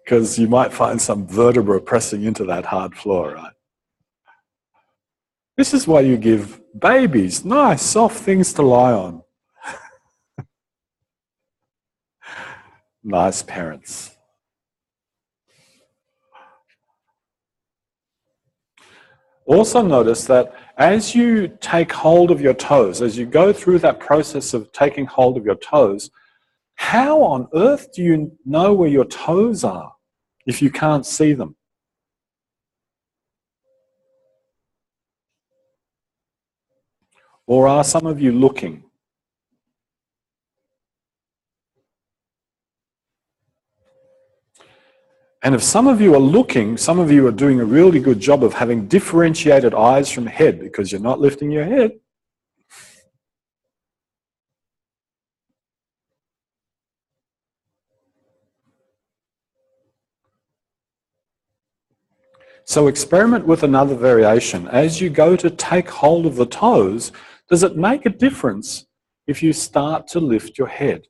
Because you might find some vertebra pressing into that hard floor, right? This is why you give babies nice, soft things to lie on. Nice parents. Also notice that as you take hold of your toes, as you go through that process of taking hold of your toes, how on earth do you know where your toes are if you can't see them? Or are some of you looking? And if some of you are looking, some of you are doing a really good job of having differentiated eyes from head because you're not lifting your head. So experiment with another variation. As you go to take hold of the toes, does it make a difference if you start to lift your head?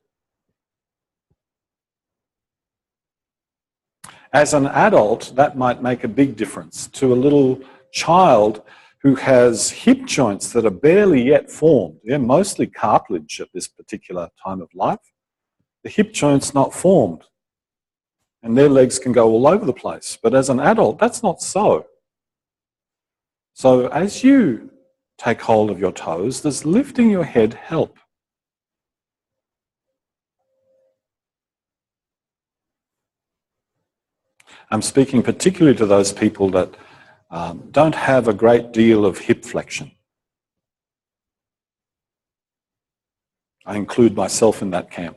As an adult, that might make a big difference. To a little child who has hip joints that are barely yet formed, they're mostly cartilage at this particular time of life, the hip joint's not formed and their legs can go all over the place. But as an adult, that's not so. So as you take hold of your toes, does lifting your head help? I'm speaking particularly to those people that don't have a great deal of hip flexion. I include myself in that camp.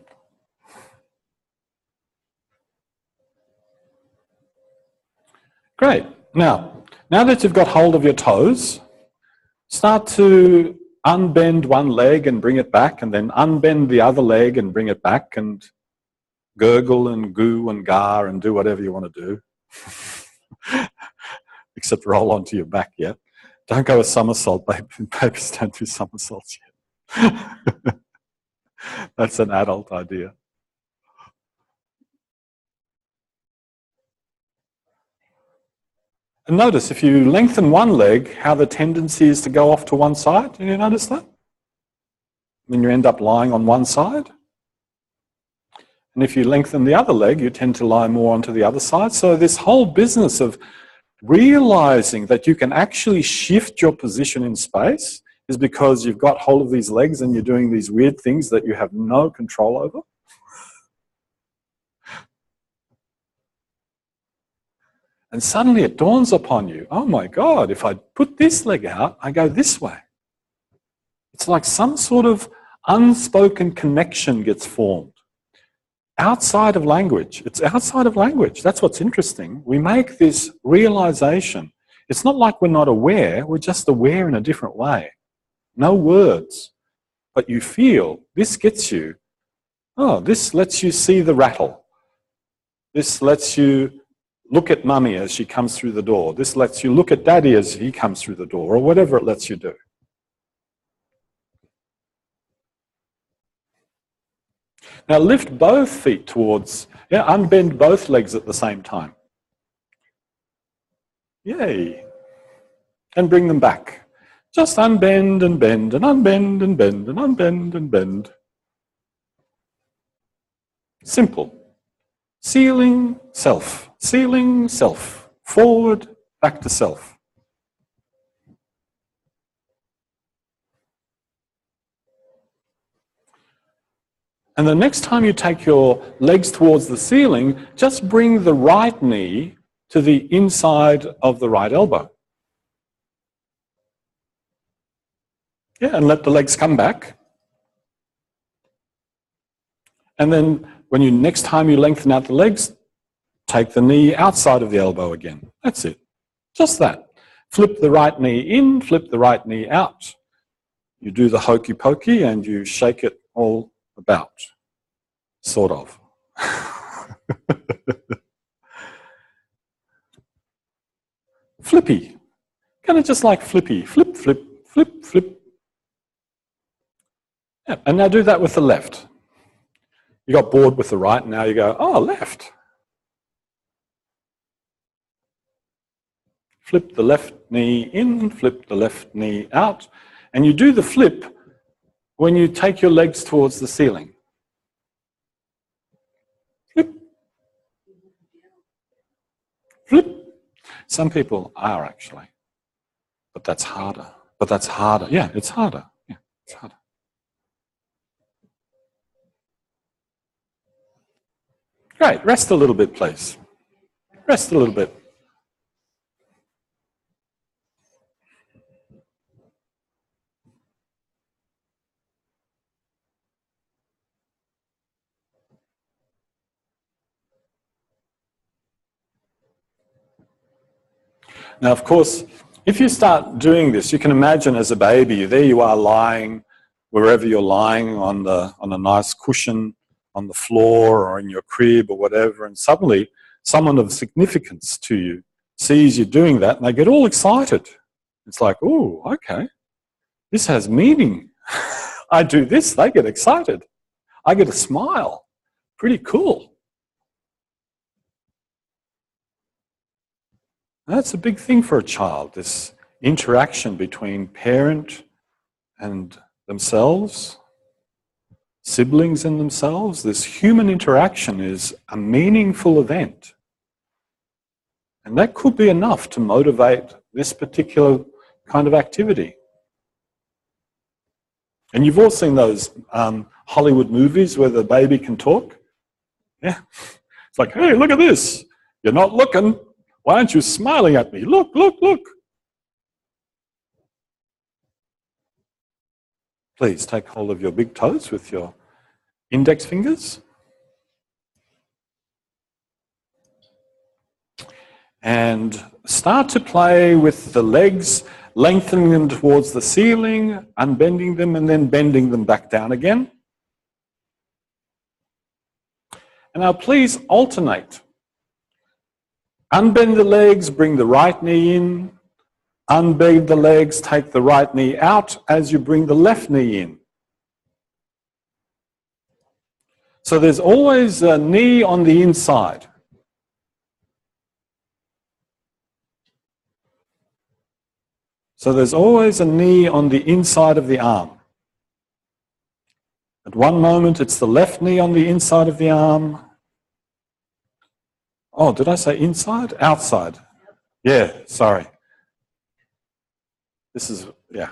Great. Now that you've got hold of your toes, start to unbend one leg and bring it back, and then unbend the other leg and bring it back, and gurgle and goo and gar and do whatever you want to do. Except roll onto your back yet. Don't go a somersault, babies don't do somersaults yet. That's an adult idea. And notice if you lengthen one leg, how the tendency is to go off to one side. Did you notice that? Then you end up lying on one side. And if you lengthen the other leg, you tend to lie more onto the other side. So this whole business of realizing that you can actually shift your position in space is because you've got hold of these legs and you're doing these weird things that you have no control over. And suddenly it dawns upon you, oh my God, if I put this leg out, I go this way. It's like some sort of unspoken connection gets formed. Outside of language. It's outside of language. That's what's interesting. We make this realization. It's not like we're not aware, we're just aware in a different way. No words. But you feel, this gets you, oh, this lets you see the rattle. This lets you look at mummy as she comes through the door. This lets you look at daddy as he comes through the door, or whatever it lets you do. Now lift both feet towards, unbend both legs at the same time. Yay. And bring them back. Just unbend and bend and unbend and bend and unbend and bend. Simple. Ceiling, self. Ceiling, self. Forward, back to self. And the next time you take your legs towards the ceiling, just bring the right knee to the inside of the right elbow. Yeah, and let the legs come back. And then when next time you lengthen out the legs, take the knee outside of the elbow again. That's it. Just that. Flip the right knee in, flip the right knee out. You do the hokey pokey and you shake it all about. Sort of. Flippy. Kind of just like flippy. Flip, flip, flip, flip. Yeah. And now do that with the left. You got bored with the right, and now you go, oh, left. Flip the left knee in, flip the left knee out. And you do the flip when you take your legs towards the ceiling. Flip. Flip. Some people are actually, but that's harder. But that's harder. Yeah, it's harder. Yeah, it's harder. Great. Rest a little bit, please. Rest a little bit. Now, of course, if you start doing this, you can imagine as a baby, there you are lying, wherever you're lying on a nice cushion on the floor or in your crib or whatever, and suddenly someone of significance to you sees you doing that and they get all excited. It's like, oh, okay, this has meaning. I do this, they get excited. I get a smile. Pretty cool. That's a big thing for a child, this interaction between parent and themselves, siblings and themselves. This human interaction is a meaningful event. And that could be enough to motivate this particular kind of activity. And you've all seen those Hollywood movies where the baby can talk. Yeah. It's like, hey, look at this. You're not looking. Why aren't you smiling at me? Look, look, look. Please take hold of your big toes with your index fingers. And start to play with the legs, lengthening them towards the ceiling, unbending them, and then bending them back down again. And now please alternate. Unbend the legs, bring the right knee in. Unbend the legs, take the right knee out as you bring the left knee in. So there's always a knee on the inside. So there's always a knee on the inside of the arm. At one moment, it's the left knee on the inside of the arm. Oh, did I say inside? Outside. Yeah, sorry. This is, yeah,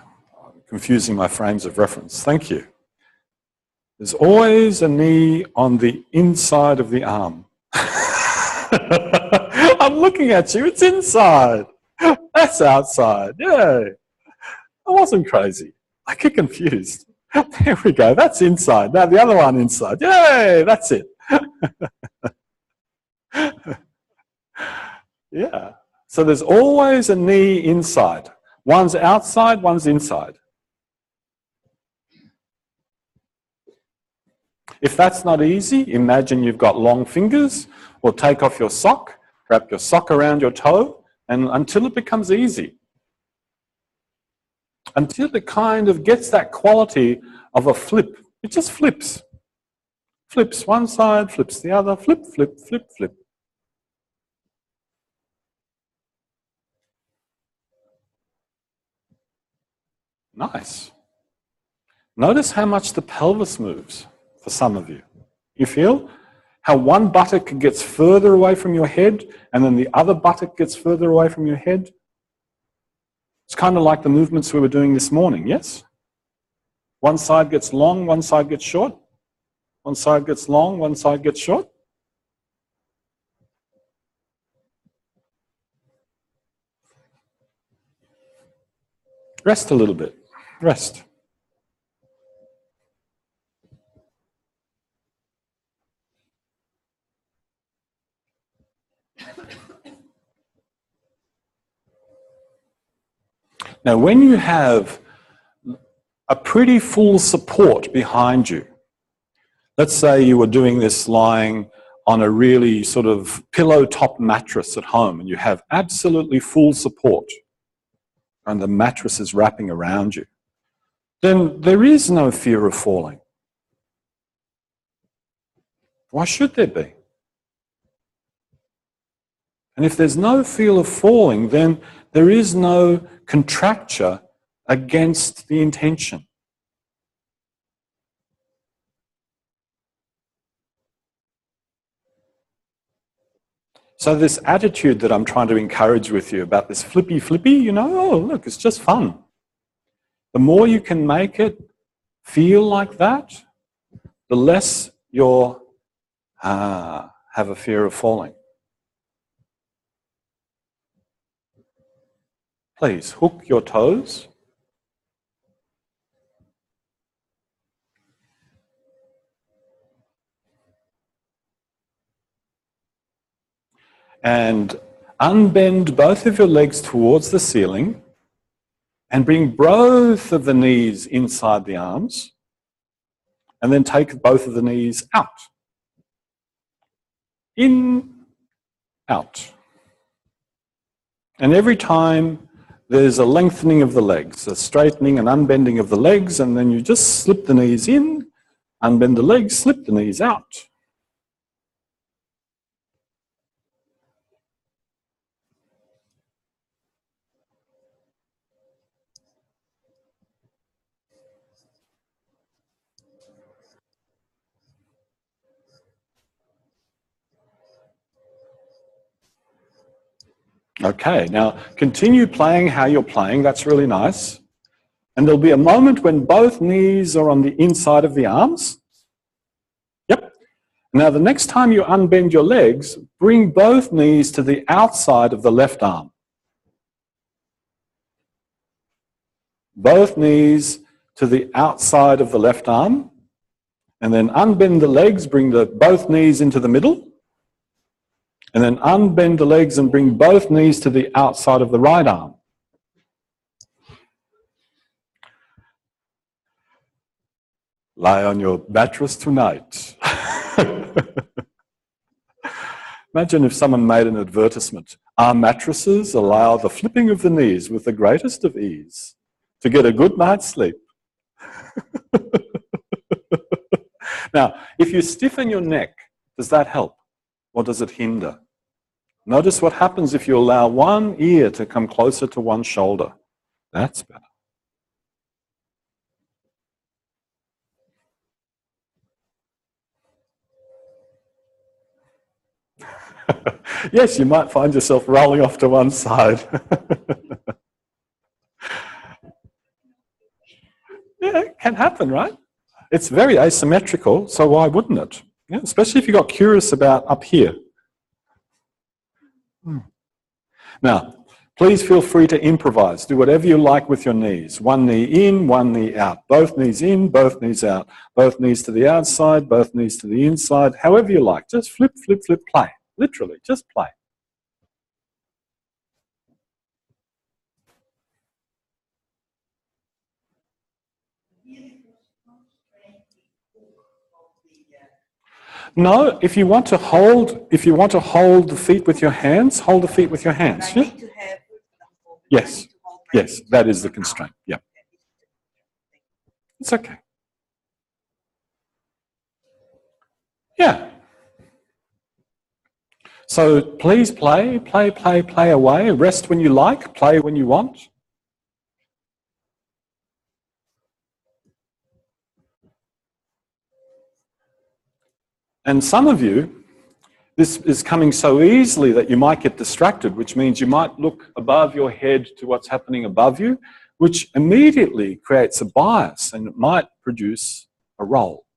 confusing my frames of reference. Thank you. There's always a knee on the inside of the arm. I'm looking at you, it's inside. That's outside, yay. I wasn't crazy. I get confused. There we go, that's inside. Now the other one inside, yay, that's it. Yeah, so there's always a knee inside. One's outside, one's inside. If that's not easy, imagine you've got long fingers, or take off your sock, wrap your sock around your toe, and until it becomes easy. Until it kind of gets that quality of a flip. It just flips. Flips one side, flips the other, flip, flip, flip, flip. Nice. Notice how much the pelvis moves for some of you. You feel how one buttock gets further away from your head and then the other buttock gets further away from your head? It's kind of like the movements we were doing this morning, yes? One side gets long, one side gets short. One side gets long, one side gets short. Rest a little bit. Rest. Now, when you have a pretty full support behind you, let's say you were doing this lying on a really sort of pillow-top mattress at home and you have absolutely full support and the mattress is wrapping around you. then there is no fear of falling. Why should there be? And if there's no feel of falling, then there is no contracture against the intention. So this attitude that I'm trying to encourage with you about this flippy, you know, oh, look, it's just fun. The more you can make it feel like that, the less you'll have a fear of falling. Please, hook your toes. And unbend both of your legs towards the ceiling and bring both of the knees inside the arms, and then take both of the knees out. In, out. And every time there's a lengthening of the legs, a straightening and unbending of the legs, and then you just slip the knees in, unbend the legs, slip the knees out. Okay, now continue playing how you're playing. That's really nice. And there'll be a moment when both knees are on the inside of the arms. Yep. Now the next time you unbend your legs, bring both knees to the outside of the left arm. Both knees to the outside of the left arm. And then unbend the legs, bring both knees into the middle. And then unbend the legs and bring both knees to the outside of the right arm. Lie on your mattress tonight. Imagine if someone made an advertisement. Our mattresses allow the flipping of the knees with the greatest of ease to get a good night's sleep. Now, if you stiffen your neck, does that help? Or does it hinder? Notice what happens if you allow one ear to come closer to one shoulder. That's better. Yes, you might find yourself rolling off to one side. Yeah, it can happen, right? It's very asymmetrical, so why wouldn't it? Yeah, especially if you got curious about up here. Now, please feel free to improvise. Do whatever you like with your knees. One knee in, one knee out. Both knees in, both knees out. Both knees to the outside, both knees to the inside. However you like. Just flip, flip, flip, play. Literally, just play. No, if you want to hold the feet with your hands, hold the feet with your hands. Yeah? Yes, yes, that is the constraint. Yeah, it's okay. Yeah. So please play away. Rest when you like, play when you want. And some of you, this is coming so easily that you might get distracted, which means you might look above your head to what's happening above you, which immediately creates a bias and it might produce a roll.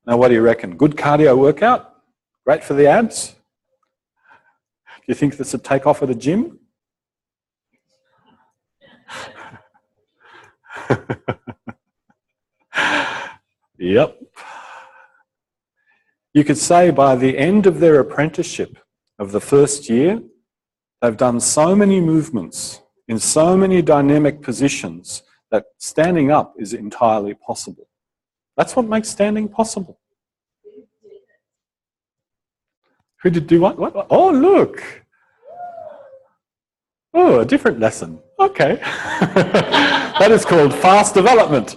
Now, what do you reckon? Good cardio workout? Great for the abs? Do you think this would take off at a gym? Yep. You could say by the end of their apprenticeship of the first year, they've done so many movements in so many dynamic positions that standing up is entirely possible. That's what makes standing possible. Who did do what? What? Oh, look. Oh, a different lesson. Okay. That is called fast development.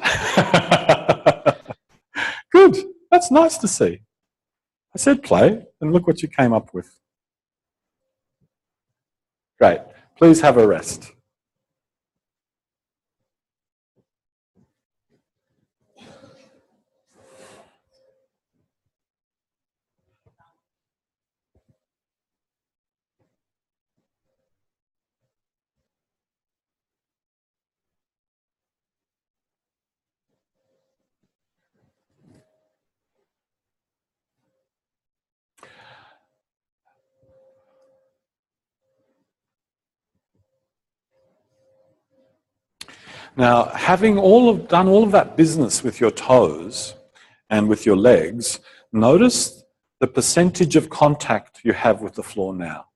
Good. That's nice to see. I said play, and look what you came up with. Great. Please have a rest. Now, having done all of that business with your toes and with your legs, notice the percentage of contact you have with the floor now.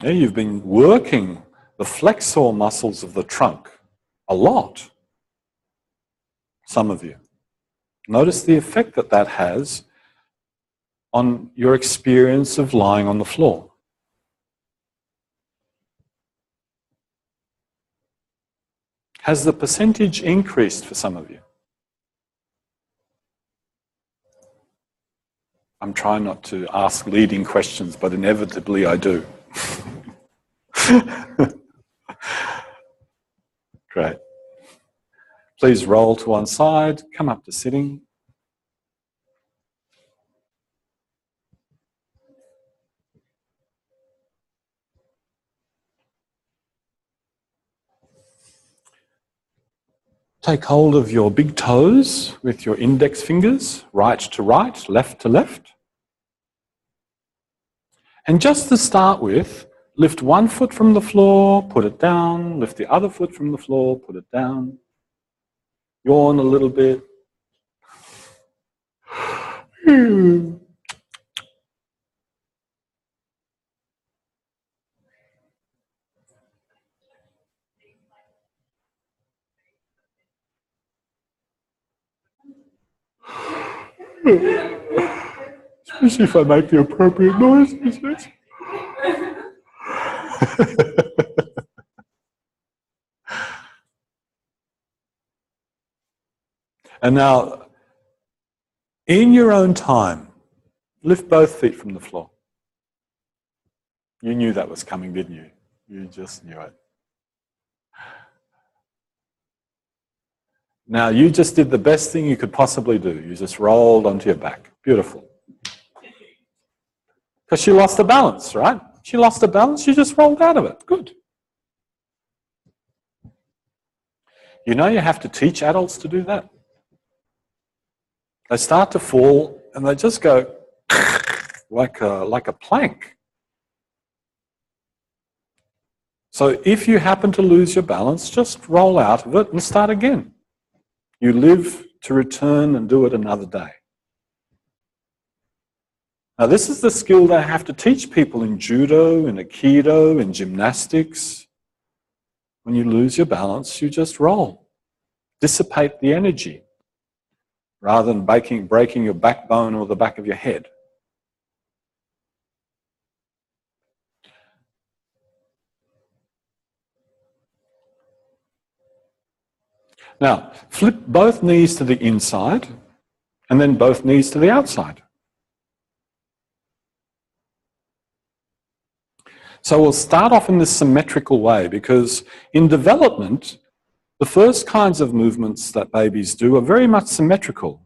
Yeah, you've been working the flexor muscles of the trunk a lot, some of you. Notice the effect that that has on your experience of lying on the floor. Has the percentage increased for some of you? I'm trying not to ask leading questions, but inevitably I do. Great. Please roll to one side, come up to sitting. Take hold of your big toes with your index fingers, right to right, left to left. And just to start with, lift one foot from the floor, put it down, lift the other foot from the floor, put it down. Yawn a little bit. Especially if I make the appropriate noises. And now, in your own time, lift both feet from the floor. You knew that was coming, didn't you? You just knew it. Now, you just did the best thing you could possibly do. You just rolled onto your back. Beautiful. Because she lost her balance, right? She lost her balance, she just rolled out of it. Good. You know you have to teach adults to do that. They start to fall and they just go like a plank. So if you happen to lose your balance, just roll out of it and start again. You live to return and do it another day. Now this is the skill they have to teach people in judo, in aikido, in gymnastics. When you lose your balance, you just roll. Dissipate the energy rather than breaking your backbone or the back of your head. Now, flip both knees to the inside and then both knees to the outside. So we'll start off in this symmetrical way because in development, the first kinds of movements that babies do are very much symmetrical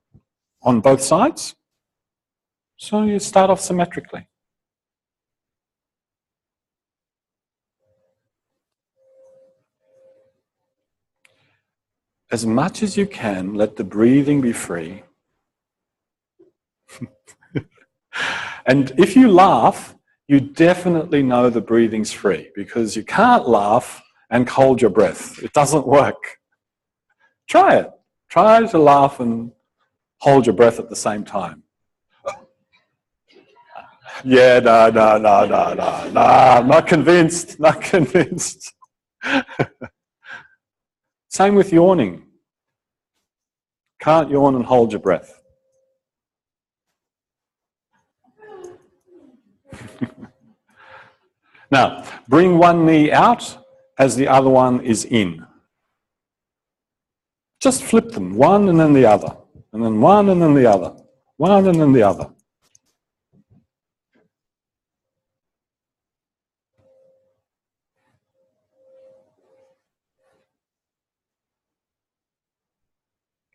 on both sides. So you start off symmetrically. As much as you can, let the breathing be free. And if you laugh, you definitely know the breathing's free because you can't laugh and hold your breath. It doesn't work. Try it. Try to laugh and hold your breath at the same time. Yeah, no, I'm not convinced, not convinced. Same with yawning. Can't yawn and hold your breath. Now, bring one knee out as the other one is in. Just flip them, one and then the other, and then one and then the other, one and then the other.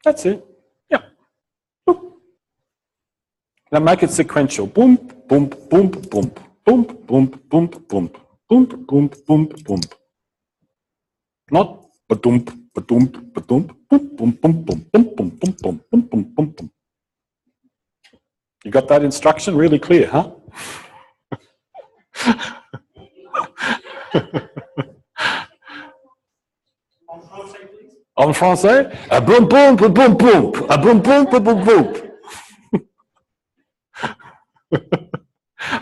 That's it. Yeah. Boop. Now make it sequential. Boom, boom, boom, boom, boom, boom, boom, boom, boom, boom, boom, boom. Not ba-doom, ba-doom, ba-doom, boom, boom, boom, boom, boom, boom, boom, boom, boom, boom, boom, boom. You got that instruction really clear, huh? En français, a boum boum boum boum boum, a boum boum boum boum boum.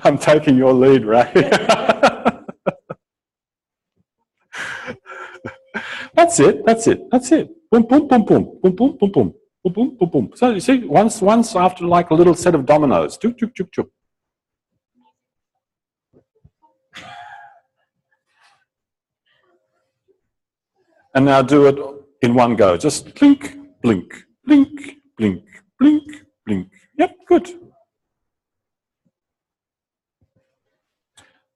I'm taking your lead, Ray. That's it. That's it. That's it. Boom boom boom boom boom boom boom boom boom boom boom boom. So you see, once after like a little set of dominoes. Tuk tuk tuk tuk. And now do it in one go. Just blink, blink, blink, blink, blink, blink. Yep, good.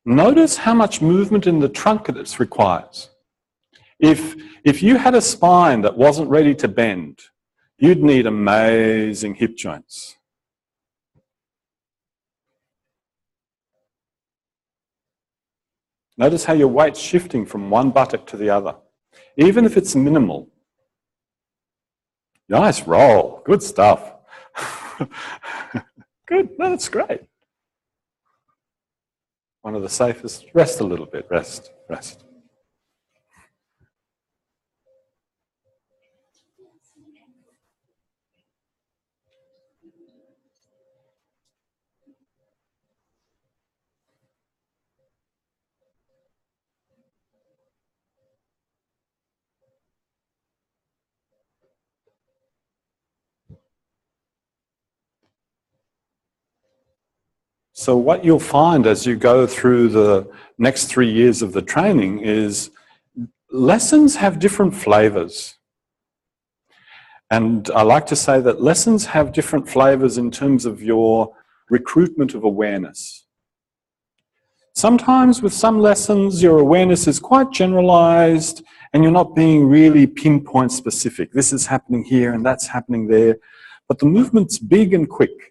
Notice how much movement in the trunk it requires. If you had a spine that wasn't ready to bend, you'd need amazing hip joints. Notice how your weight's shifting from one buttock to the other, even if it's minimal. Nice roll. Good stuff. Good. No, that's great. One of the safest. Rest a little bit. Rest. Rest. So what you'll find as you go through the next 3 years of the training is lessons have different flavors. And I like to say that lessons have different flavors in terms of your recruitment of awareness. Sometimes with some lessons, your awareness is quite generalized and you're not being really pinpoint specific. This is happening here and that's happening there. But the movement's big and quick.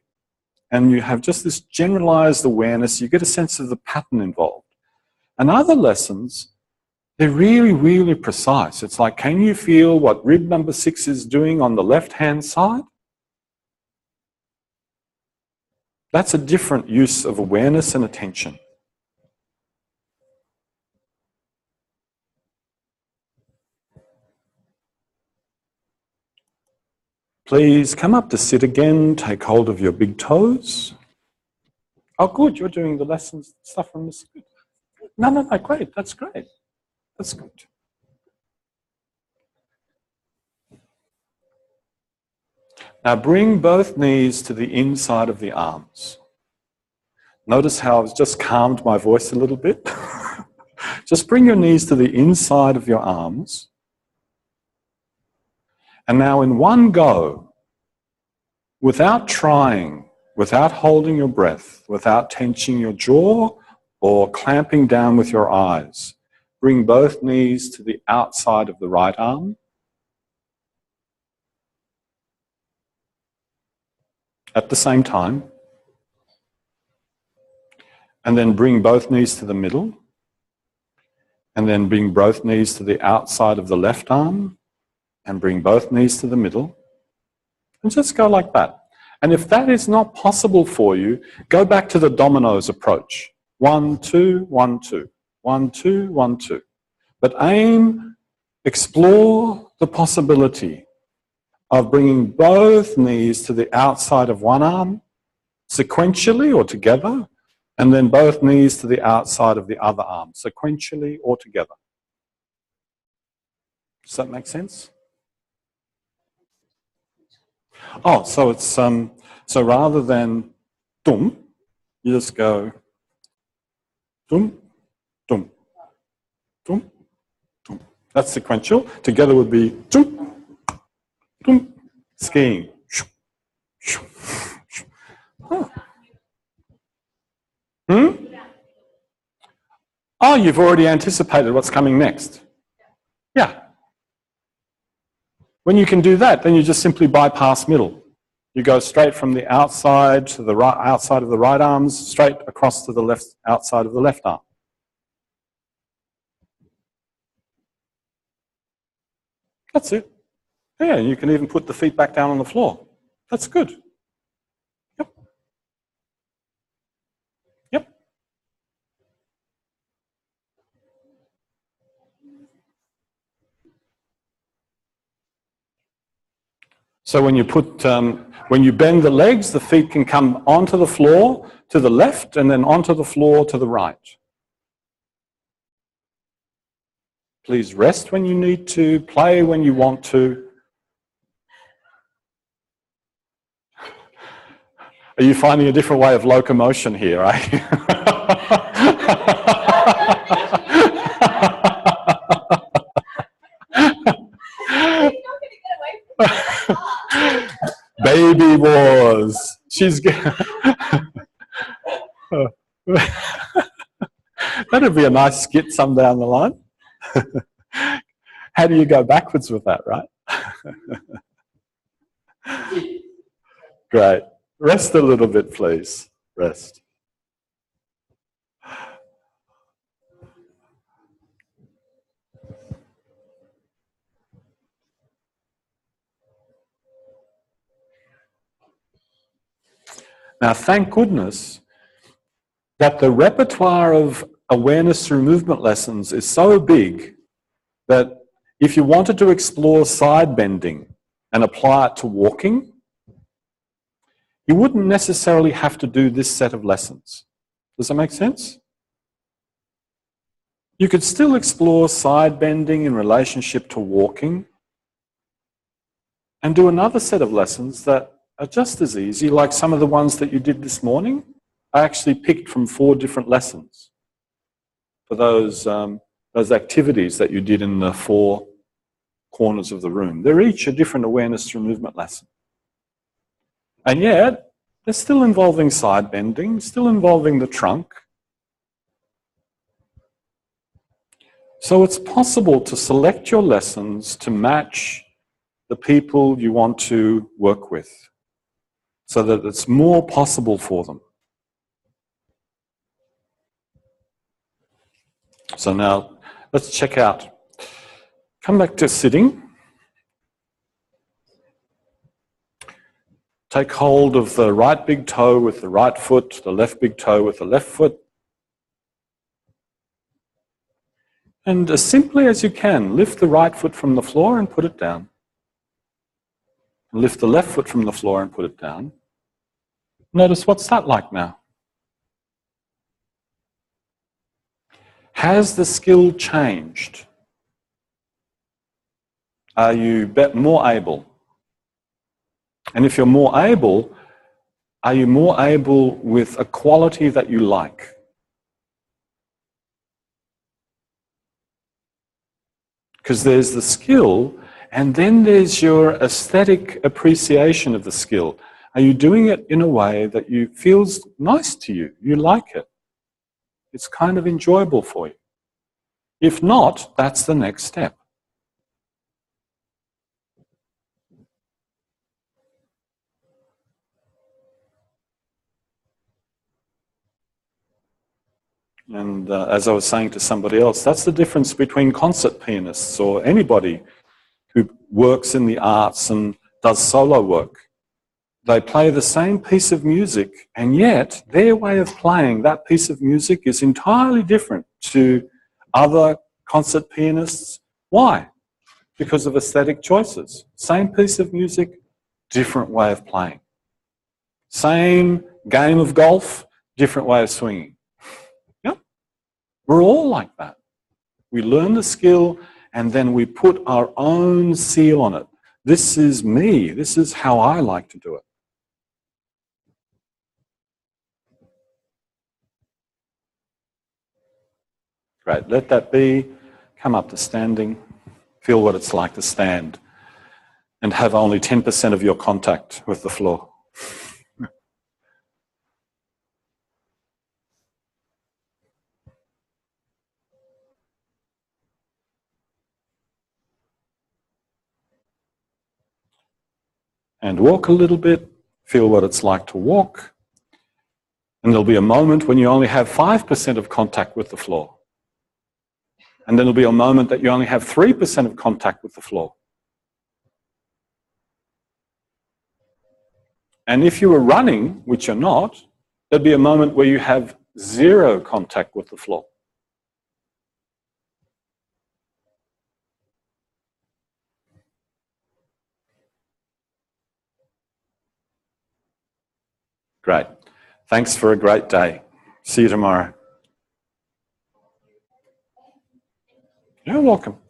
And you have just this generalized awareness, you get a sense of the pattern involved. And other lessons, they're really, really precise. It's like, can you feel what rib number 6 is doing on the left-hand side? That's a different use of awareness and attention. Please come up to sit again, take hold of your big toes. Oh, good, you're doing the lessons, stuff from this. No, great, that's great. That's good. Now bring both knees to the inside of the arms. Notice how I've just calmed my voice a little bit. Just bring your knees to the inside of your arms. And now in one go, without trying, without holding your breath, without tension your jaw or clamping down with your eyes, bring both knees to the outside of the right arm. At the same time. And then bring both knees to the middle. And then bring both knees to the outside of the left arm. And bring both knees to the middle. And just go like that. And if that is not possible for you, go back to the dominoes approach. 1, 2, 1, 2. 1, 2, 1, 2. But explore the possibility of bringing both knees to the outside of one arm, sequentially or together, and then both knees to the outside of the other arm, sequentially or together. Does that make sense? Oh, so it's so rather than dum, you just go dum, dum, dum, dum. That's sequential. Together would be dum, dum, skiing. Oh. Oh, you've already anticipated what's coming next. Yeah. When you can do that, then you just simply bypass middle. You go straight from the outside to the right, outside of the right arms, straight across to the left, outside of the left arm. That's it. Yeah, you can even put the feet back down on the floor. That's good. Yep. Yep. So when you put, when you bend the legs, the feet can come onto the floor to the left and then onto the floor to the right. Please rest when you need to, play when you want to. Are you finding a different way of locomotion here, eh? Baby wars. She's that'd be a nice skit some down the line. How do you go backwards with that, right? Great. Rest a little bit, please. Rest. Now, thank goodness that the repertoire of awareness through movement lessons is so big that if you wanted to explore side bending and apply it to walking, you wouldn't necessarily have to do this set of lessons. Does that make sense? You could still explore side bending in relationship to walking and do another set of lessons that are just as easy, like some of the ones that you did this morning. I actually picked from 4 different lessons for those activities that you did in the 4 corners of the room. They're each a different awareness through movement lesson. And yet, they're still involving side bending, still involving the trunk. So it's possible to select your lessons to match the people you want to work with so that it's more possible for them. So now, let's check out. Come back to sitting. Take hold of the right big toe with the right foot, the left big toe with the left foot. And as simply as you can, lift the right foot from the floor and put it down. Lift the left foot from the floor and put it down. Notice what's that like now? Has the skill changed? Are you more able? And if you're more able, are you more able with a quality that you like? Because there's the skill, and then there's your aesthetic appreciation of the skill. Are you doing it in a way that feels nice to you? You like it. It's kind of enjoyable for you. If not, that's the next step. And as I was saying to somebody else, that's the difference between concert pianists or anybody who works in the arts and does solo work. They play the same piece of music, and yet their way of playing that piece of music is entirely different to other concert pianists. Why? Because of aesthetic choices. Same piece of music, different way of playing. Same game of golf, different way of swinging. We're all like that. We learn the skill and then we put our own seal on it. This is me. This is how I like to do it. Great. Let that be. Come up to standing. Feel what it's like to stand and have only 10% of your contact with the floor. And walk a little bit. Feel what it's like to walk. And there'll be a moment when you only have 5% of contact with the floor. And then there'll be a moment that you only have 3% of contact with the floor. And if you were running, which you're not, there'd be a moment where you have 0 contact with the floor. Great. Thanks for a great day. See you tomorrow. You're welcome.